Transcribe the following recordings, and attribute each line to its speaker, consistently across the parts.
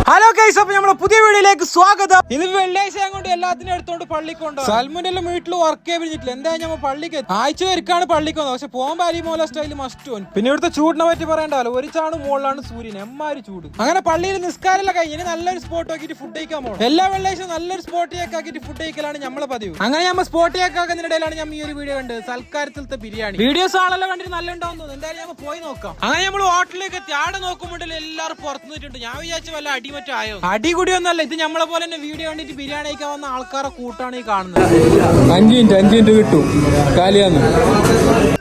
Speaker 1: Hello guys, അപ്പൊ നമ്മളെ പുതിയ വീഡിയോയിലേക്ക് സ്വാഗതം. ഇന്ന് വെള്ളിയാഴ്ച കൊണ്ട് എല്ലാത്തിനും എടുത്തോണ്ട് പള്ളിക്കൊണ്ടോ. സൽമുന്റെ എല്ലാം വീട്ടിൽ വർക്ക് ചെയ്യാൻ പറ്റില്ല. എന്തായാലും നമ്മൾ പള്ളിക്ക് ആഴ്ച വരിക്കാണ് പള്ളിക്ക് വന്നത്. പക്ഷെ പോകുമ്പോ അരിമോല സ്റ്റൈല് മസ്റ്റ് വന്നു. പിന്നെ ഇവിടുത്തെ ചൂടിനെ പറ്റി പറയണ്ടല്ലോ, ഒരു ചാണ് മുകളിലാണ് സൂര്യൻ, എമ്മാരി ചൂട്. അങ്ങനെ പള്ളിയിൽ നിസ്കാരമല്ല കഴിഞ്ഞ് നല്ലൊരു സ്പോട്ട് ആക്കിയിട്ട് ഫുഡ് കഴിക്കാൻ പോകണം. എല്ലാ വെള്ളിയാഴ്ച നല്ലൊരു സ്പോട്ട് ആക്കിയിട്ട് ഫുഡ് കഴിക്കലാണ് നമ്മളെ പതിവ്. അങ്ങനെ നമ്മൾ സ്പോട്ട് ആക്കുന്നതിനിടയിലാണ് ഞാൻ ഈ ഒരു വീഡിയോ കണ്ടത്, സൽക്കാരത്തിലത്തെ ബിരിയാണി. വീഡിയോസ് ആളെല്ലാം കണ്ടിട്ട് നല്ല ഉണ്ടാവും തോന്നുന്നു. എന്തായാലും നമ്മൾ പോയി നോക്കാം. അങ്ങനെ നമ്മൾ ഹോട്ടലിലേക്ക് എത്തി. ആടെ നോക്കുമ്പോഴേ എല്ലാവരും പുറത്തു നിന്നിട്ടുണ്ട്. ഞാൻ വിചാരിച്ചു വല്ല അടിമറ്റായോ. അടികൂടിയൊന്നല്ല, ഇത് നമ്മളെ പോലെ തന്നെ വീഡിയോ കണ്ടിട്ട് ബിരിയാണി കഴിക്കാൻ വന്ന ആൾക്കാരെ കൂട്ടാണ് ഈ കാണുന്നത്.
Speaker 2: 5 മിനിറ്റ് കിട്ടും കാലിയാന്ന്.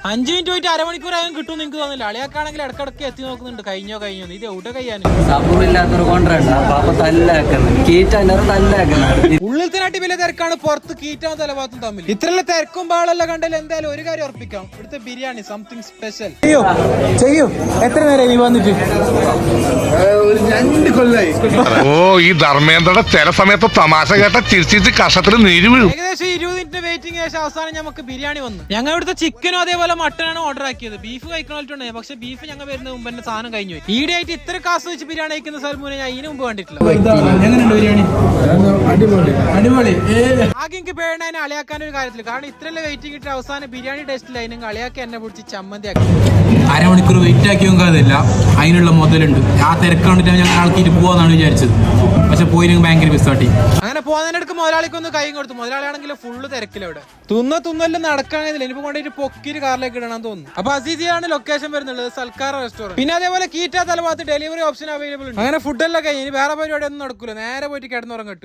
Speaker 1: 5 മിനിറ്റ് പോയിട്ട് അരമണിക്കൂറായും കിട്ടും നിങ്ങൾക്ക് തോന്നില്ല. അളിയാക്കാണെങ്കിൽ ഇടക്കിടക്ക് എത്തി നോക്കുന്നുണ്ട്, കഴിഞ്ഞോ ഇത് എവിടെ കഴിയാൻ. ഉള്ളിലത്തെ വലിയ തിരക്കാണ്, പുറത്ത് കീറ്റാവും തലഭാഗത്തും തമ്മിൽ. ഇത്രയുള്ള തിരക്കും പാളെല്ലാം കണ്ടാലും എന്തായാലും ഒരു കാര്യം ഉറപ്പിക്കാം, ഇവിടുത്തെ ബിരിയാണി സംതിങ് സ്പെഷ്യൽ.
Speaker 2: ചെയ്യൂ. എത്ര നേരം നീ വന്നിട്ട്?
Speaker 3: ഒരു 2 കൊല്ലായി.
Speaker 4: ഓ, ഈ ധർമ്മേന്ദ്രയുടെ ചില സമയത്ത് തമാശ കേട്ട ചിരിച്ചിട്ട് കഷത്തിൽ നീര് വീഴും.
Speaker 1: ഏകദേശം 20 മിനിറ്റ് വെയിറ്റിംഗ് ശേഷം അവസാനം നമുക്ക് ബിരിയാണി വന്നു. ഞങ്ങൾ ഇവിടുത്തെ ചിക്കനും അതേപോലെ മട്ടനാണ് ഓർഡർ ആക്കിയത്. ബീഫ് കഴിക്കണോട്ടുണ്ടായി, പക്ഷെ ബീഫ് ഞങ്ങൾ വരുന്ന മുമ്പ് തന്നെ സാധനം കഴിഞ്ഞു. ഈടെ ആയിട്ട് ഇത്ര കാസ് വെച്ച് ബിരിയാണി കഴിക്കുന്ന സൽമൂനെ ഞാൻ ഇതിനു മുമ്പ് കണ്ടിട്ടില്ല. ആകെ എനിക്ക് പേടിനെ അളിയാക്കാൻ ഒരു കാര്യത്തിൽ, കാരണം ഇത്രയല്ലേ വെയിറ്റിംഗ് ഇട്ട് അവസാനം ബിരിയാണി ടേസ്റ്റിൽ അതിന് അളിയാക്കി എന്നെ പിടിച്ച് ചമ്മന്തി ആക്കി.
Speaker 2: അരമണിക്കൂർ വെയിറ്റ് ആക്കി നോക്കാതില്ല, അതിനുള്ള മുതലുണ്ട്. ആ തിരക്ക് കണ്ടിട്ട് ഞങ്ങൾ ആൾക്കാർ പോവാന്നാണ് വിചാരിച്ചത്, പക്ഷെ പോയി ഭയങ്കര പിസ്സാട്ടി.
Speaker 1: അങ്ങനെ പോകുന്നതിനടുക്ക് മുതലാളിക്കൊന്ന് കൈ കൊടുത്തു. മുതലാളിയാണെങ്കിൽ ഫുള്ള് തിരക്കിലവിടെ തുന്നലും നടക്കാണെന്നില്ല. ഇനിയിപ്പോ കൊണ്ടിട്ട് പൊക്കിട്ട് കാറിലേക്ക് ഇടണം തോന്നുന്നു. അപ്പൊ അസീസിയാണ് ലൊക്കേഷൻ വരുന്നുള്ളത്, സൽക്കാർ റെസ്റ്റോറന്റ്. പിന്നെ അതേപോലെ കീറ്റാ തലഭാഗത്ത് ഡെലിവറി ഓപ്ഷൻ അവൈലബിൾ ഉണ്ട്. അങ്ങനെ ഫുഡെല്ലാം കഴിഞ്ഞ് ഇനി വേറെ പരിപാടി ഒന്നും നടക്കൂല, നേരെ പോയിട്ട് കിടന്നുറങ്ങട്ടും.